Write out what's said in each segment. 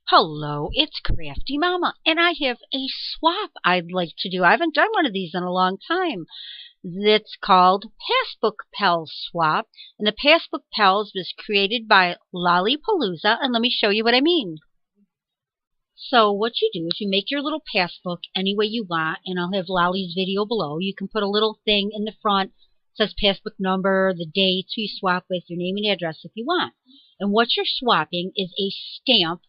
Hello, it's CraftyMama, and I have a swap I'd like to do. I haven't done one of these in a long time. It's called Passbook Pals Swap, and the Passbook Pals was created by Lollipalooza, and let me show you what I mean. So what you do is you make your little passbook any way you want, and I'll have Lolly's video below. You can put a little thing in the front that says passbook number, the dates, who you swap with, your name and address if you want. And what you're swapping is a stamp.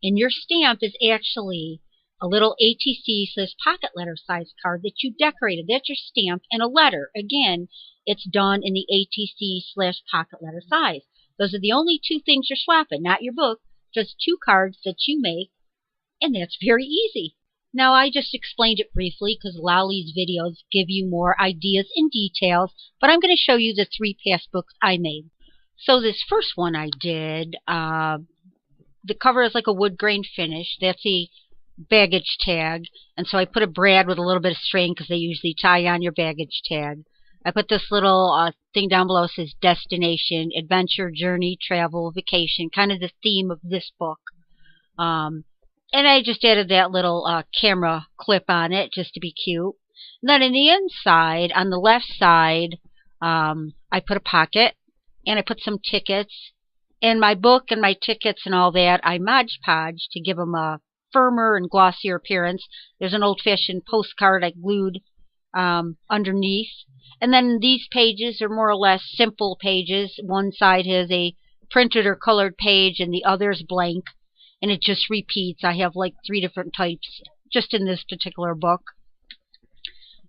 And your stamp is actually a little ATC/pocket letter size card that you decorated. That's your stamp and a letter. Again, it's done in the ATC/pocket letter size. Those are the only two things you're swapping, not your book, just two cards that you make, and that's very easy. Now, I just explained it briefly because Lolly's videos give you more ideas and details, but I'm going to show you the three passbooks I made. So this first one I did, the cover is like a wood grain finish. That's a baggage tag. And so I put a brad with a little bit of string because they usually tie on your baggage tag. I put this little thing down below that says destination, adventure, journey, travel, vacation, kind of the theme of this book. And I just added that little camera clip on it just to be cute. And then in the inside, on the left side, I put a pocket and I put some tickets. And my book and my tickets and all that, I Mod Podge to give them a firmer and glossier appearance. There's an old-fashioned postcard I glued underneath. And then these pages are more or less simple pages. One side has a printed or colored page and the other is blank. And it just repeats. I have like 3 different types just in this particular book.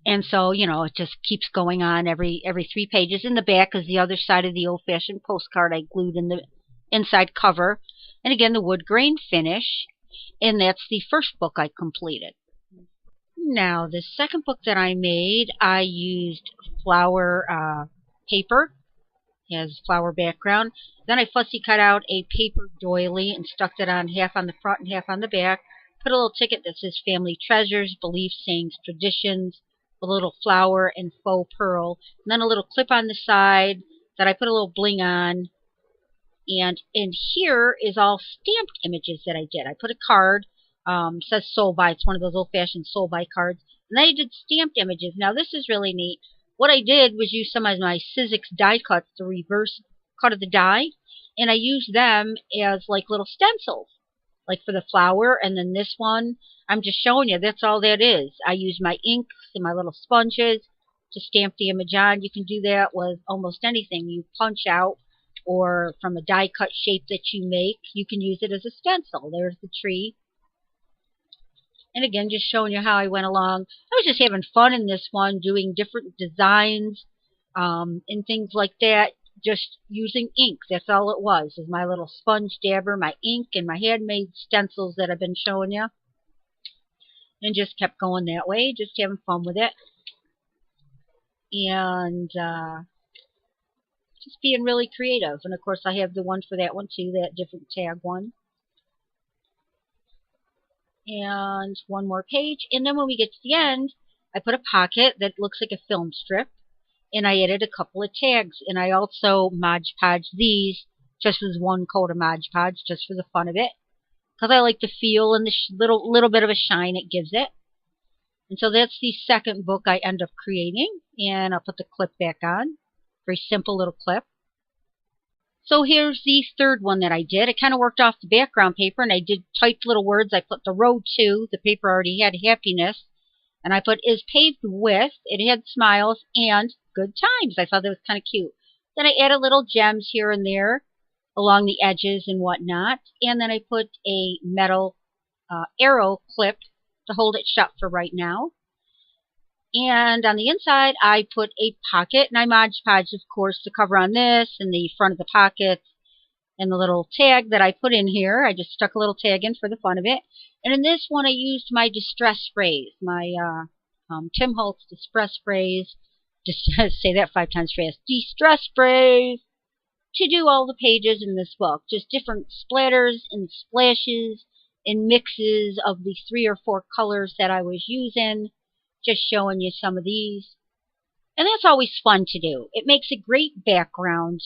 And so, you know, it just keeps going on every 3 pages. In the back is the other side of the old-fashioned postcard I glued in the inside cover, and again the wood grain finish, and that's the first book I completed. Now the second book that I made, I used flower paper. It has flower background. Then I fussy cut out a paper doily and stuck it on half on the front and half on the back. Put a little ticket that says family treasures, beliefs, sayings, traditions, a little flower and faux pearl, and then a little clip on the side that I put a little bling on. And in here is all stamped images that I did. I put a card, says sold by. It's one of those old-fashioned sold by cards. And then I did stamped images. Now this is really neat. What I did was use some of my Sizzix die cuts, the reverse cut of the die, and I used them as like little stencils, like for the flower. And then this one, I'm just showing you, that's all that is. I use my inks and my little sponges to stamp the image on. You can do that with almost anything you punch out, or from a die cut shape that you make, you can use it as a stencil. There's the tree. And again, just showing you how I went along. I was just having fun in this one, doing different designs and things like that, just using ink. That's all it was, is my little sponge dabber, my ink, and my handmade stencils that I've been showing you. And just kept going that way, just having fun with it. And just being really creative. And of course I have the one for that one too, that different tag one. And one more page. And then when we get to the end, I put a pocket that looks like a film strip. And I added a couple of tags. And I also Mod Podged these just with one coat of Mod Podge, just for the fun of it. Because I like the feel and the little bit of a shine it gives it. And so that's the second book I end up creating. And I'll put the clip back on. Very simple little clip. So here's the third one that I did. I kind of worked off the background paper and I did typed little words. I put the road to. The paper already had happiness. And I put is paved with. It had smiles and good times. I thought that was kind of cute. Then I added little gems here and there along the edges and whatnot. And then I put a metal arrow clip to hold it shut for right now. And on the inside, I put a pocket, and I Mod Podged, of course, the cover on this, and the front of the pocket, and the little tag that I put in here. I just stuck a little tag in for the fun of it. And in this one, I used my distress sprays, my Tim Holtz distress sprays. Just say that 5 times fast. Distress sprays to do all the pages in this book. Just different splatters and splashes and mixes of the 3 or 4 colors that I was using. Just showing you some of these. And that's always fun to do. It makes a great background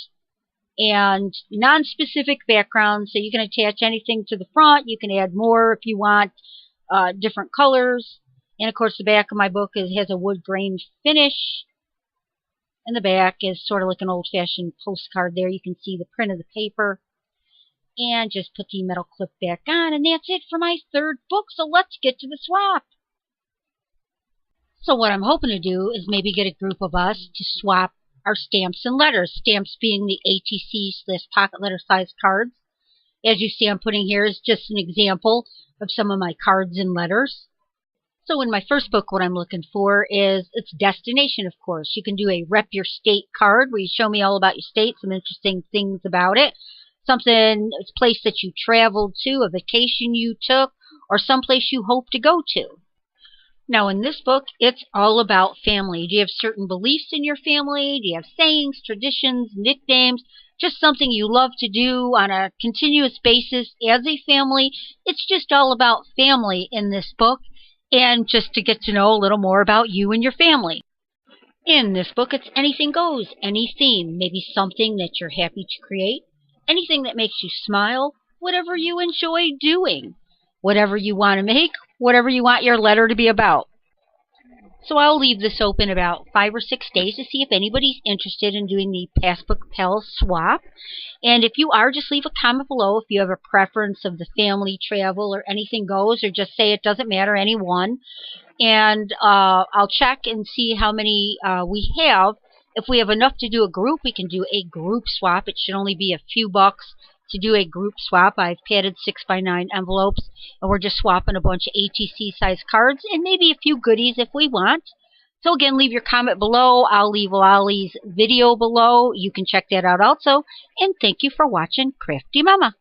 and non-specific background, so you can attach anything to the front. You can add more if you want, different colors. And of course the back of my book has a wood grain finish, and the back is sort of like an old-fashioned postcard there. You can see the print of the paper. And just put the metal clip back on, and that's it for my third book. So let's get to the swap. So what I'm hoping to do is maybe get a group of us to swap our stamps and letters. Stamps being the ATC/pocket letter size cards. As you see, I'm putting here is just an example of some of my cards and letters. So in my first book, what I'm looking for is its destination, of course. You can do a rep your state card where you show me all about your state, some interesting things about it. Something, a place that you traveled to, a vacation you took, or someplace you hope to go to. Now in this book, it's all about family. Do you have certain beliefs in your family? Do you have sayings, traditions, nicknames? Just something you love to do on a continuous basis as a family? It's just all about family in this book, and just to get to know a little more about you and your family. In this book, it's anything goes, any theme, maybe something that you're happy to create. Anything that makes you smile, whatever you enjoy doing, whatever you want to make, whatever you want your letter to be about. So I'll leave this open about 5 or 6 days to see if anybody's interested in doing the Passbook Pals Swap. And if you are, just leave a comment below if you have a preference of the family travel or anything goes, or just say it doesn't matter, any one. And I'll check and see how many we have. If we have enough to do a group, we can do a group swap. It should only be a few bucks to do a group swap. I've padded 6x9 envelopes, and we're just swapping a bunch of ATC size cards and maybe a few goodies if we want. So again, leave your comment below. I'll leave Lolly's video below. You can check that out also. And thank you for watching Crafty Mama.